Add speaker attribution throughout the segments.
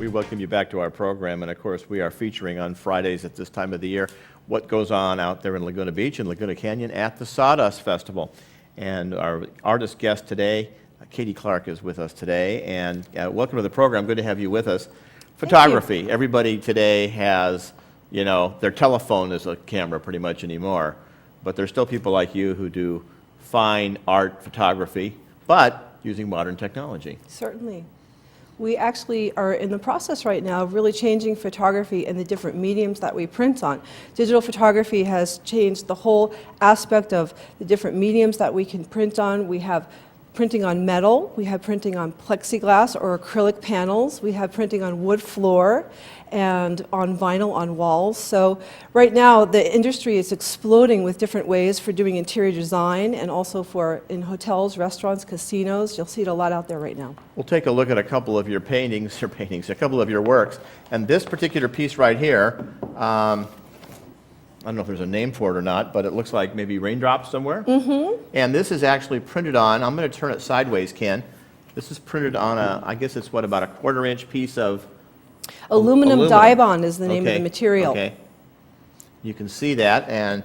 Speaker 1: We welcome you back to our program, and of course we are featuring on Fridays at this time of the year what goes on out there in Laguna Beach and Laguna Canyon at the Sawdust Festival. And our artist guest today, Katie Clark, is with us today, and welcome to the program. Good to have you with us. Photography. Everybody today has, you know, their telephone is a camera pretty much anymore, but there's still people like you who do fine art photography, but using modern technology.
Speaker 2: Certainly. We actually are in the process right now of really changing photography and the different mediums that we print on. Digital photography has changed the whole aspect of the different mediums that we can print on. We have printing on metal, we have printing on plexiglass or acrylic panels, we have printing on wood floor and on vinyl on walls. So right now the industry is exploding with different ways for doing interior design and also for in hotels, restaurants, casinos. You'll see it a lot out there right now.
Speaker 1: We'll take a look at a couple of your paintings, a couple of your works. And this particular piece right here, I don't know if there's a name for it or not, but it looks like maybe raindrops somewhere. Mm-hmm. And this is actually printed on, I'm going to turn it sideways, Ken. This is printed on a, I guess it's what, about a 1/4-inch piece of
Speaker 2: Aluminum dye-bond is the name of the material.
Speaker 1: Okay. You can see that, and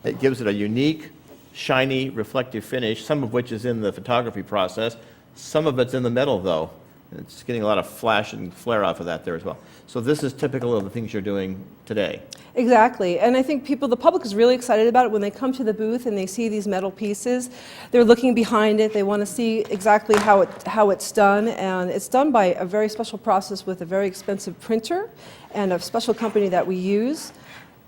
Speaker 1: it gives it a unique, shiny, reflective finish, some of which is in the photography process. Some of it's in the metal, though. It's getting a lot of flash and flare off of that there as well. So this is typical of the things you're doing today.
Speaker 2: Exactly, and I think the public is really excited about it when they come to the booth and they see these metal pieces. They're looking behind it, they want to see exactly how it's done, and it's done by a very special process with a very expensive printer and a special company that we use.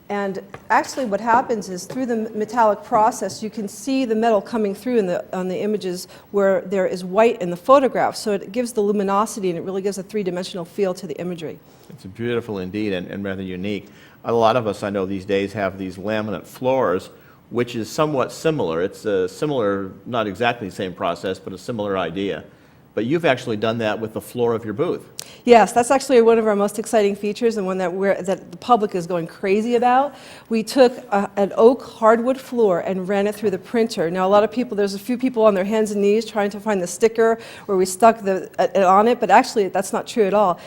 Speaker 2: And actually what happens is through the metallic process, you can see the metal coming through on the images where there is white in the photograph. So it gives the luminosity and it really gives a three-dimensional feel to the imagery. It's
Speaker 1: beautiful indeed and rather unique. A lot of us, I know these days, have these laminate floors, which is somewhat similar. It's a similar, not exactly the same process, but a similar idea. But you've actually done that with the floor of your booth.
Speaker 2: Yes, that's actually one of our most exciting features and one that the public is going crazy about. We took an oak hardwood floor and ran it through the printer. Now, there's a few people on their hands and knees trying to find the sticker where we stuck it on it, but actually that's not true at all.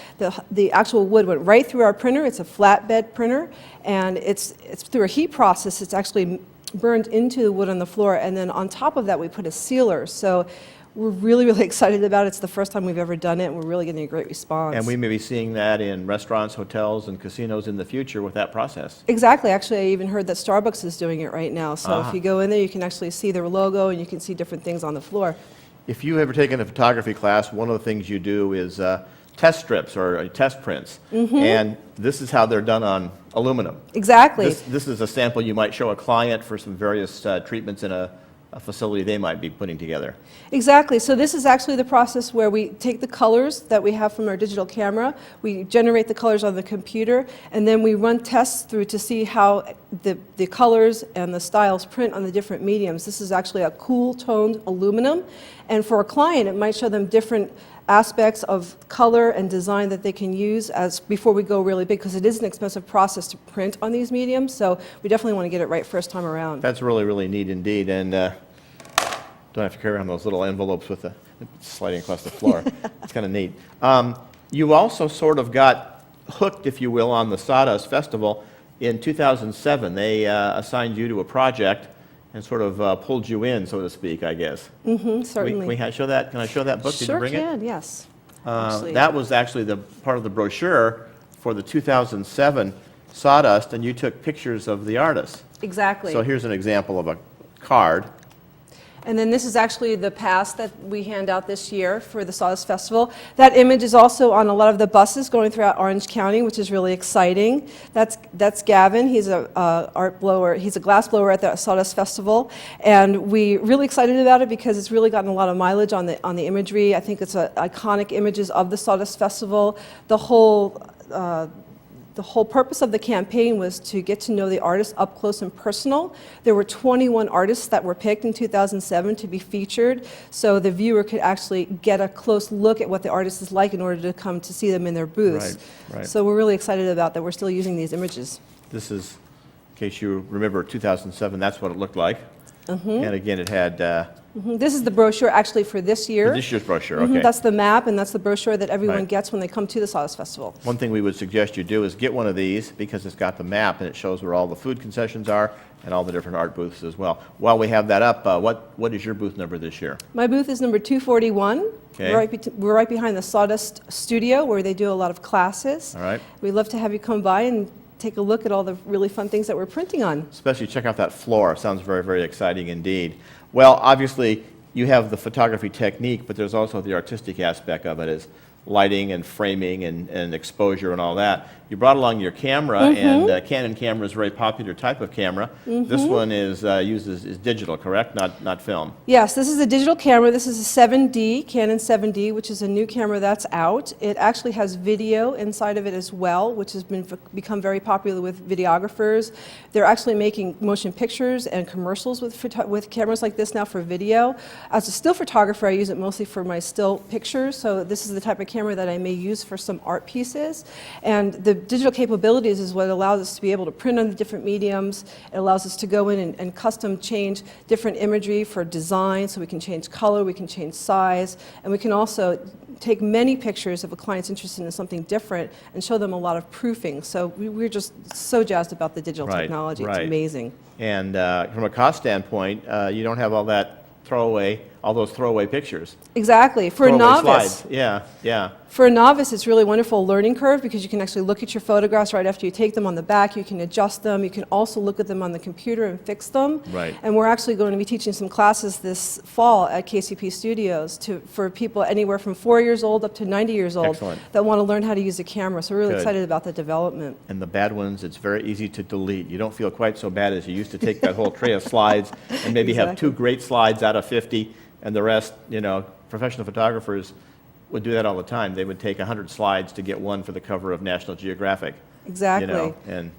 Speaker 2: The actual wood went right through our printer. It's a flatbed printer, and it's through a heat process. It's actually burned into the wood on the floor, and then on top of that we put a sealer. So we're really, really excited about it. It's the first time we've ever done it, and we're really getting a great response.
Speaker 1: And we may be seeing that in restaurants, hotels, and casinos in the future with that process.
Speaker 2: Exactly. Actually, I even heard that Starbucks is doing it right now. So if you go in there, you can actually see their logo, and you can see different things on the floor.
Speaker 1: If you've ever taken a photography class, one of the things you do is test strips or test prints. Mm-hmm. And this is how they're done on aluminum.
Speaker 2: Exactly.
Speaker 1: This is a sample you might show a client for some various treatments in a facility they might be putting together.
Speaker 2: Exactly. So this is actually the process where we take the colors that we have from our digital camera, we generate the colors on the computer, and then we run tests through to see how the colors and the styles print on the different mediums. This is actually a cool toned aluminum, and for a client it might show them different aspects of color and design that they can use before we go really big, because it is an expensive process to print on these mediums, so we definitely want to get it right first time around.
Speaker 1: That's really, really neat indeed, and don't have to carry around those little envelopes with sliding across the floor. It's kind of neat. You also sort of got hooked, if you will, on the Sawdust Festival in 2007. They assigned you to a project and sort of pulled you in, so to speak, I guess.
Speaker 2: Mm-hmm, certainly.
Speaker 1: Can I show that book? Did you bring it?
Speaker 2: Sure can, yes.
Speaker 1: That was actually the part of the brochure for the 2007 Sawdust, and you took pictures of the artists.
Speaker 2: Exactly.
Speaker 1: So here's an example of a card.
Speaker 2: And then this is actually the pass that we hand out this year for the Sawdust Festival. That image is also on a lot of the buses going throughout Orange County, which is really exciting. That's Gavin. He's a art blower. He's a glass blower at the Sawdust Festival, and we're really excited about it because it's really gotten a lot of mileage on the imagery. I think it's iconic images of the Sawdust Festival. The whole purpose of the campaign was to get to know the artists up close and personal. There were 21 artists that were picked in 2007 to be featured, so the viewer could actually get a close look at what the artist is like in order to come to see them in their booths.
Speaker 1: Right.
Speaker 2: So we're really excited about that. We're still using these images.
Speaker 1: This is, in case you remember 2007, that's what it looked like. And again, it had
Speaker 2: This is the brochure actually for this year.
Speaker 1: this year's brochure. Okay.
Speaker 2: That's the map, and that's the brochure that everyone
Speaker 1: Right.
Speaker 2: gets when they come to the Sawdust Festival.
Speaker 1: One thing we would suggest you do is get one of these because it's got the map and it shows where all the food concessions are and all the different art booths as well. While we have that up, what is your booth number this year?
Speaker 2: My booth is number 241.
Speaker 1: Okay.
Speaker 2: We're right behind the Sawdust Studio where they do a lot of classes.
Speaker 1: All right.
Speaker 2: We'd love to have you come by and take a look at all the really fun things that we're printing on.
Speaker 1: Especially check out that floor. Sounds very, very exciting indeed. Well, obviously, you have the photography technique, but there's also the artistic aspect of it, is lighting and framing and exposure and all that. You brought along your camera, and Canon camera is a very popular type of camera. This one is is digital, correct? Not film.
Speaker 2: Yes, this is a digital camera. This is a 7D, Canon 7D, which is a new camera that's out. It actually has video inside of it as well, which has become very popular with videographers. They're actually making motion pictures and commercials with cameras like this now for video. As a still photographer, I use it mostly for my still pictures, so this is the type of camera that I may use for some art pieces. And the digital capabilities is what allows us to be able to print on the different mediums. It allows us to go in and custom change different imagery for design, so we can change color, we can change size, and we can also take many pictures if a client's interested in something different and show them a lot of proofing. So we're just so jazzed about the digital technology. It's amazing.
Speaker 1: And from a cost standpoint, you don't have all those throwaway pictures.
Speaker 2: Exactly. For a
Speaker 1: Throwaway
Speaker 2: novice.
Speaker 1: slides. Yeah.
Speaker 2: For a novice, it's really wonderful learning curve because you can actually look at your photographs right after you take them on the back. You can adjust them. You can also look at them on the computer and fix them.
Speaker 1: Right.
Speaker 2: And we're actually going to be teaching some classes this fall at KCP Studios for people anywhere from 4 years old up to 90 years old
Speaker 1: Excellent.
Speaker 2: that want to learn how to use a camera. So we're really
Speaker 1: Good.
Speaker 2: excited about the development.
Speaker 1: And the bad ones, it's very easy to delete. You don't feel quite so bad as you used to take that whole tray of slides and maybe have
Speaker 2: Exactly.
Speaker 1: 2 great slides out of 50, and the rest, professional photographers would do that all the time. They would take 100 slides to get one for the cover of National Geographic.
Speaker 2: Exactly.
Speaker 1: And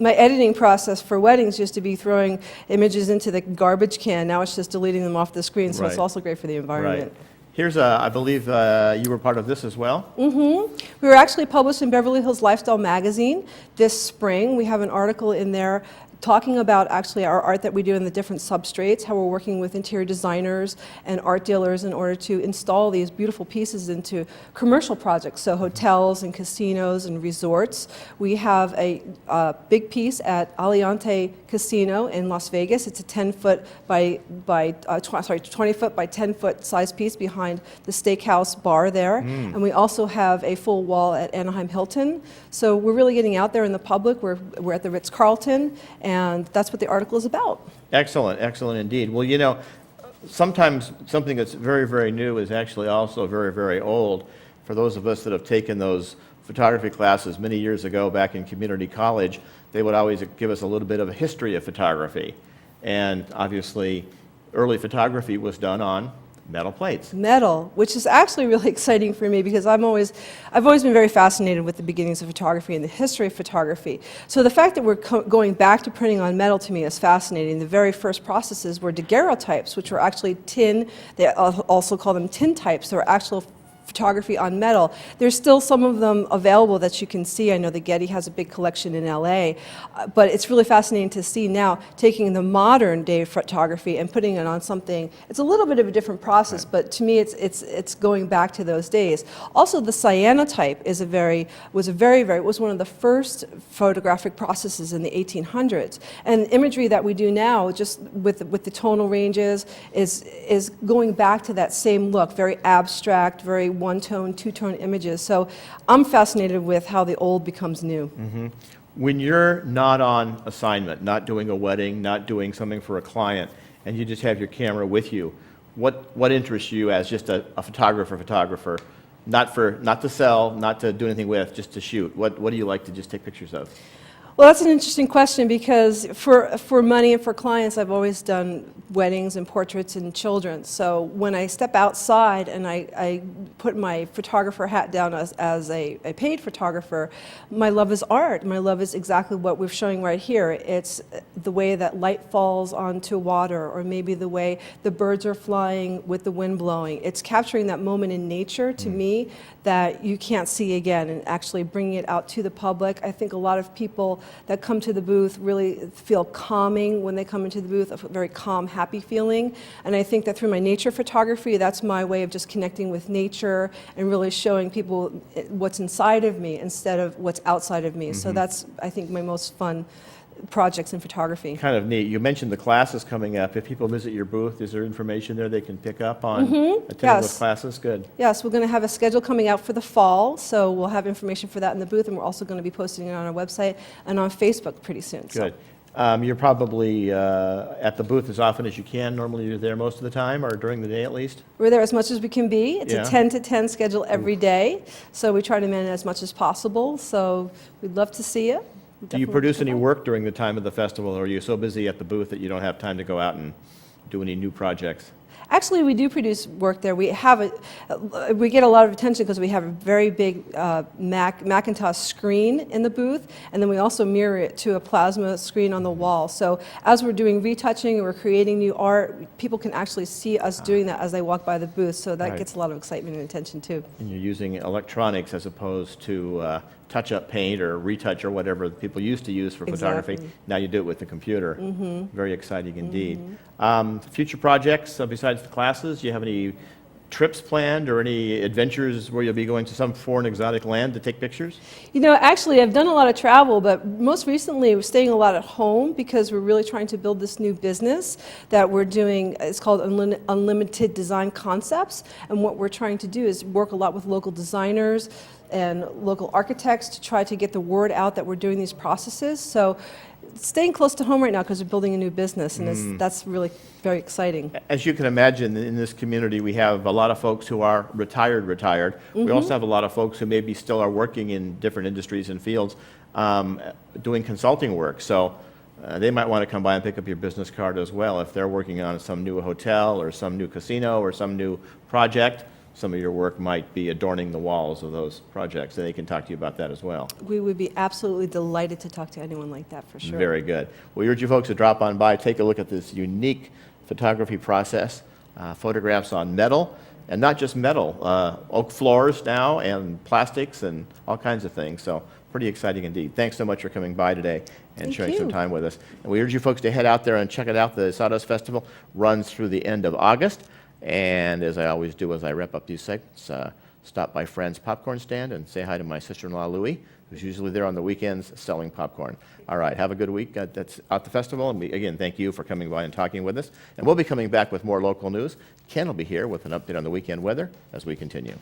Speaker 2: My editing process for weddings used to be throwing images into the garbage can. Now it's just deleting them off the screen, so it's
Speaker 1: Right.
Speaker 2: also great for the environment.
Speaker 1: right. Here's, I believe you were part of this as well.
Speaker 2: We were actually published in Beverly Hills Lifestyle magazine this spring. We have an article in there talking about actually our art that we do in the different substrates, how we're working with interior designers and art dealers in order to install these beautiful pieces into commercial projects, so hotels and casinos and resorts. We have a big piece at Aliante Casino in Las Vegas. It's a 10-foot by 20-foot by 10-foot size piece behind the steakhouse bar there. And we also have a full wall at Anaheim Hilton. So we're really getting out there in the public. We're at the Ritz-Carlton, and that's what the article is about.
Speaker 1: Excellent indeed. Well, sometimes something that's very, very new is actually also very, very old. For those of us that have taken those photography classes many years ago back in community college, they would always give us a little bit of a history of photography. And obviously, early photography was done on metal plates.
Speaker 2: Metal, which is actually really exciting for me because I've always been very fascinated with the beginnings of photography and the history of photography. So the fact that we're going back to printing on metal to me is fascinating. The very first processes were daguerreotypes, which were actually tin. They also call them tin types. They were actual photography on metal. There's still some of them available that you can see. I know the Getty has a big collection in LA, but it's really fascinating to see now taking the modern day photography and putting it on something. It's a little bit of a different process, but to me it's going back to those days. Also, the cyanotype was one of the first photographic processes in the 1800s, and the imagery that we do now, just with the tonal ranges, is going back to that same look, very abstract, very one-tone, two-tone images. So I'm fascinated with how the old becomes new.
Speaker 1: When you're not on assignment, not doing a wedding, not doing something for a client, and you just have your camera with you, what interests you as just a photographer, not to sell, not to do anything with, just to shoot? What do you like to just take pictures of?
Speaker 2: Well, that's an interesting question because for money and for clients, I've always done weddings and portraits and children. So when I step outside and I put my photographer hat down as a paid photographer, my love is art. My love is exactly what we're showing right here. It's the way that light falls onto water, or maybe the way the birds are flying with the wind blowing. It's capturing that moment in nature, to me, that you can't see again, and actually bringing it out to the public. I think a lot of people that come to the booth really feel calming when they come into the booth, a very calm, happy feeling. And I think that through my nature photography, that's my way of just connecting with nature and really showing people what's inside of me instead of what's outside of me. So that's, I think, my most fun projects in photography.
Speaker 1: Kind of neat. You mentioned the classes coming up. If people visit your booth, is there information there they can pick up on attending
Speaker 2: Yes.
Speaker 1: those classes? Good.
Speaker 2: Yes, we're going to have a schedule coming out for the fall, so we'll have information for that in the booth, and we're also going to be posting it on our website and on Facebook pretty soon.
Speaker 1: Good. You're probably at the booth as often as you can. Normally you're there most of the time, or during the day at least?
Speaker 2: We're there as much as we can be. It's
Speaker 1: Yeah.
Speaker 2: a 10 to 10 schedule every day, so we try to manage as much as possible. So we'd love to see you.
Speaker 1: Do you produce any work during the time of the festival, or are you so busy at the booth that you don't have time to go out and do any new projects?
Speaker 2: Actually, we do produce work there. We get a lot of attention because we have a very big Macintosh screen in the booth, and then we also mirror it to a plasma screen on the wall. So as we're doing retouching and we're creating new art, people can actually see us doing that as they walk by the booth. So that
Speaker 1: Right.
Speaker 2: gets a lot of excitement and attention too.
Speaker 1: And you're using electronics as opposed to touch-up paint or retouch or whatever people used to use for photography.
Speaker 2: Exactly.
Speaker 1: Now you do it with the computer. Very exciting indeed. Future projects besides the classes, do you have any trips planned or any adventures where you'll be going to some foreign exotic land to take pictures?
Speaker 2: You know, actually, I've done a lot of travel, but most recently we're staying a lot at home because we're really trying to build this new business that we're doing. It's called Unlimited Design Concepts, and what we're trying to do is work a lot with local designers and local architects to try to get the word out that we're doing these processes. So staying close to home right now because we're building a new business, and that's really very exciting.
Speaker 1: As you can imagine, in this community, we have a lot of folks who are retired. We also have a lot of folks who maybe still are working in different industries and fields doing consulting work. So they might want to come by and pick up your business card as well if they're working on some new hotel or some new casino or some new project. Some of your work might be adorning the walls of those projects, and they can talk to you about that as well.
Speaker 2: We would be absolutely delighted to talk to anyone like that for sure.
Speaker 1: Very good. We urge you folks to drop on by, take a look at this unique photography process, photographs on metal, and not just metal, oak floors now, and plastics, and all kinds of things. So pretty exciting indeed. Thanks so much for coming by today and
Speaker 2: Thank
Speaker 1: sharing
Speaker 2: you.
Speaker 1: some time with us. And we urge you folks to head out there and check it out. The Sawdust Festival runs through the end of August. And as I always do as I wrap up these segments, stop by Friend's popcorn stand and say hi to my sister-in-law, Louie, who's usually there on the weekends selling popcorn. All right, have a good week at the festival. And again, thank you for coming by and talking with us. And we'll be coming back with more local news. Ken will be here with an update on the weekend weather as we continue.